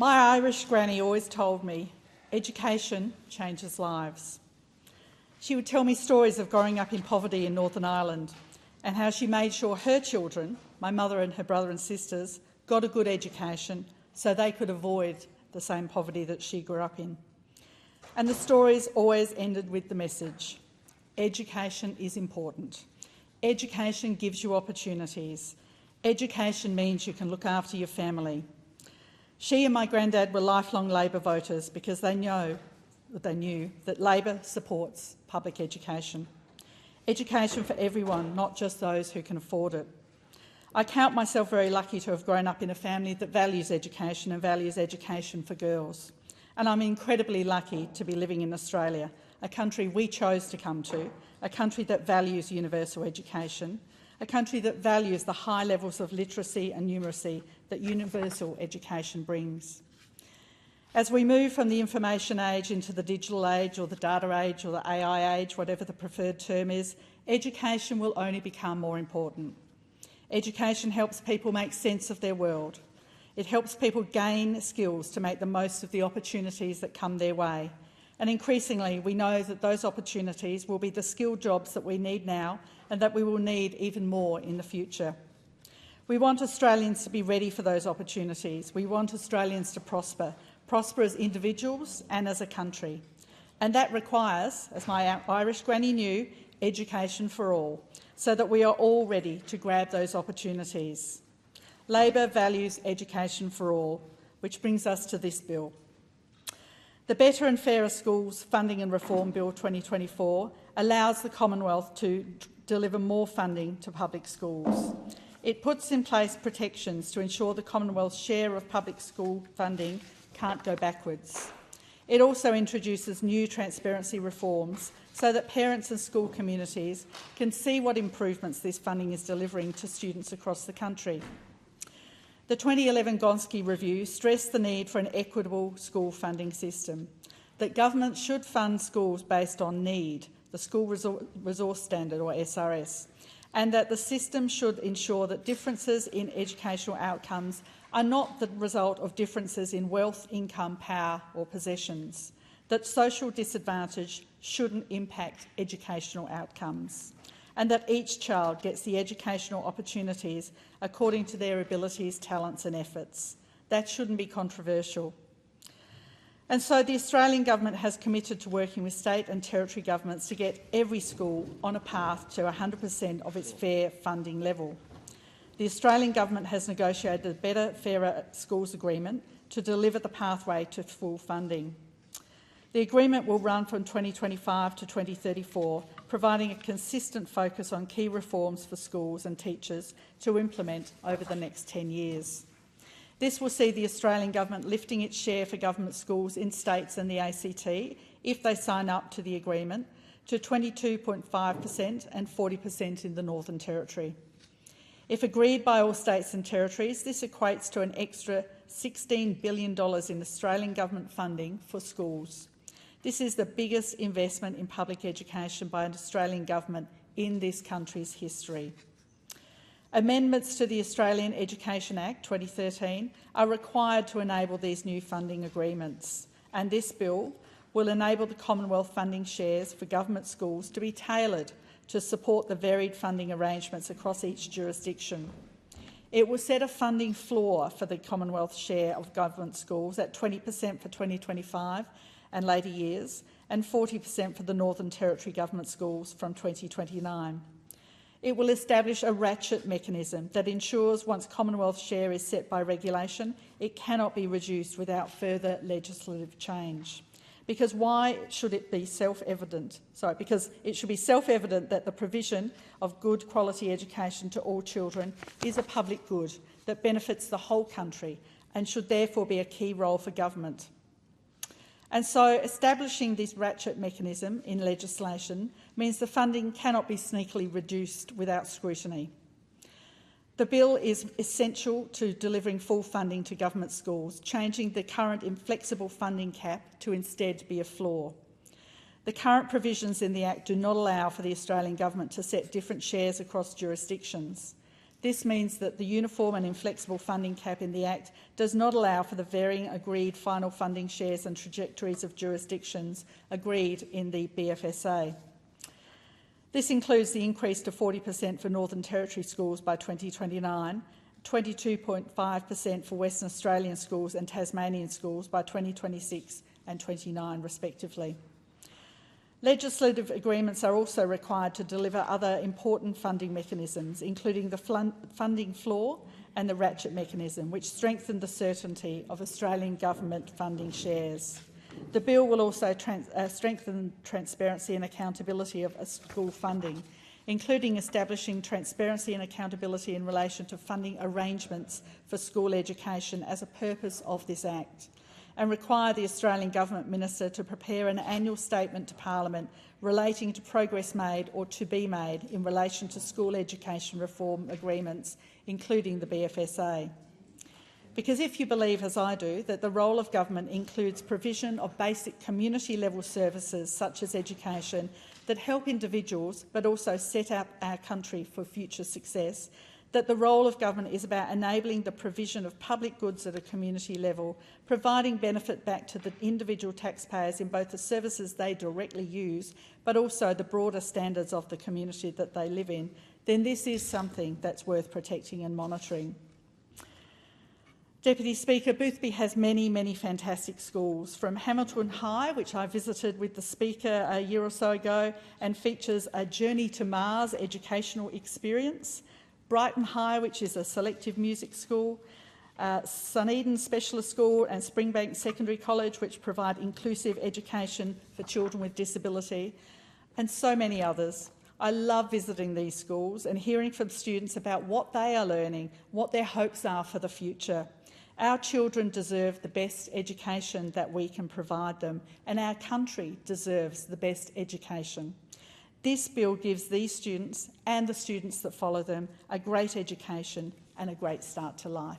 My Irish granny always told me, education changes lives. She would tell me stories of growing up in poverty in Northern Ireland and how she made sure her children, my mother and her brother and sisters, got a good education so they could avoid the same poverty that she grew up in. And the stories always ended with the message: education is important. Education gives you opportunities. Education means you can look after your family. She and my granddad were lifelong Labor voters because they knew that Labor supports public education. Education for everyone, not just those who can afford it. I count myself very lucky to have grown up in a family that values education and values education for girls. And I'm incredibly lucky to be living in Australia, a country we chose to come to, a country that values universal education, a country that values the high levels of literacy and numeracy that universal education brings. As we move from the information age into the digital age or the data age or the AI age, whatever the preferred term is, education will only become more important. Education helps people make sense of their world. It helps people gain skills to make the most of the opportunities that come their way. And increasingly, we know that those opportunities will be the skilled jobs that we need now and that we will need even more in the future. We want Australians to be ready for those opportunities. We want Australians to prosper as individuals and as a country. And that requires, as my Irish granny knew, education for all, so that we are all ready to grab those opportunities. Labor values education for all, which brings us to this bill. The Better and Fairer Schools Funding and Reform Bill 2024 allows the Commonwealth to deliver more funding to public schools. It puts in place protections to ensure the Commonwealth's share of public school funding can't go backwards. It also introduces new transparency reforms so that parents and school communities can see what improvements this funding is delivering to students across the country. The 2011 Gonski Review stressed the need for an equitable school funding system, that government should fund schools based on need, the School Resource Standard or SRS, and that the system should ensure that differences in educational outcomes are not the result of differences in wealth, income, power or possessions, that social disadvantage shouldn't impact educational outcomes, and that each child gets the educational opportunities according to their abilities, talents and efforts. That shouldn't be controversial. And so the Australian Government has committed to working with state and territory governments to get every school on a path to 100% of its fair funding level. The Australian Government has negotiated the Better, Fairer Schools Agreement to deliver the pathway to full funding. The agreement will run from 2025 to 2034, providing a consistent focus on key reforms for schools and teachers to implement over the next 10 years. This will see the Australian Government lifting its share for government schools in states and the ACT, if they sign up to the agreement, to 22.5% and 40% in the Northern Territory. If agreed by all states and territories, this equates to an extra $16 billion in Australian Government funding for schools. This is the biggest investment in public education by an Australian Government in this country's history. Amendments to the Australian Education Act 2013 are required to enable these new funding agreements, and this bill will enable the Commonwealth funding shares for government schools to be tailored to support the varied funding arrangements across each jurisdiction. It will set a funding floor for the Commonwealth share of government schools at 20% for 2025 and later years, and 40% for the Northern Territory government schools from 2029. It will establish a ratchet mechanism that ensures once Commonwealth share is set by regulation, it cannot be reduced without further legislative change. Because why should it be self-evident? Because it should be self-evident that the provision of good quality education to all children is a public good that benefits the whole country and should therefore be a key role for government. And so establishing this ratchet mechanism in legislation means the funding cannot be sneakily reduced without scrutiny. The bill is essential to delivering full funding to government schools, changing the current inflexible funding cap to instead be a floor. The current provisions in the Act do not allow for the Australian Government to set different shares across jurisdictions. This means that the uniform and inflexible funding cap in the Act does not allow for the varying agreed final funding shares and trajectories of jurisdictions agreed in the BFSA. This includes the increase to 40% for Northern Territory schools by 2029, 22.5% for Western Australian schools and Tasmanian schools by 2026 and 29 respectively. Legislative agreements are also required to deliver other important funding mechanisms, including the funding floor and the ratchet mechanism, which strengthen the certainty of Australian government funding shares. The bill will also strengthen transparency and accountability of school funding, including establishing transparency and accountability in relation to funding arrangements for school education as a purpose of this Act, and require the Australian Government Minister to prepare an annual statement to Parliament relating to progress made or to be made in relation to school education reform agreements, including the BFSA. Because if you believe, as I do, that the role of government includes provision of basic community-level services such as education that help individuals but also set up our country for future success, that the role of government is about enabling the provision of public goods at a community level, providing benefit back to the individual taxpayers in both the services they directly use but also the broader standards of the community that they live in, then this is something that's worth protecting and monitoring. Deputy Speaker, Boothby has many, many fantastic schools, from Hamilton High, which I visited with the Speaker a year or so ago and features a Journey to Mars educational experience, Brighton High, which is a selective music school, Sunedin Specialist School and Springbank Secondary College, which provide inclusive education for children with disability, and so many others. I love visiting these schools and hearing from students about what they are learning, what their hopes are for the future. Our children deserve the best education that we can provide them, and our country deserves the best education. This bill gives these students and the students that follow them a great education and a great start to life.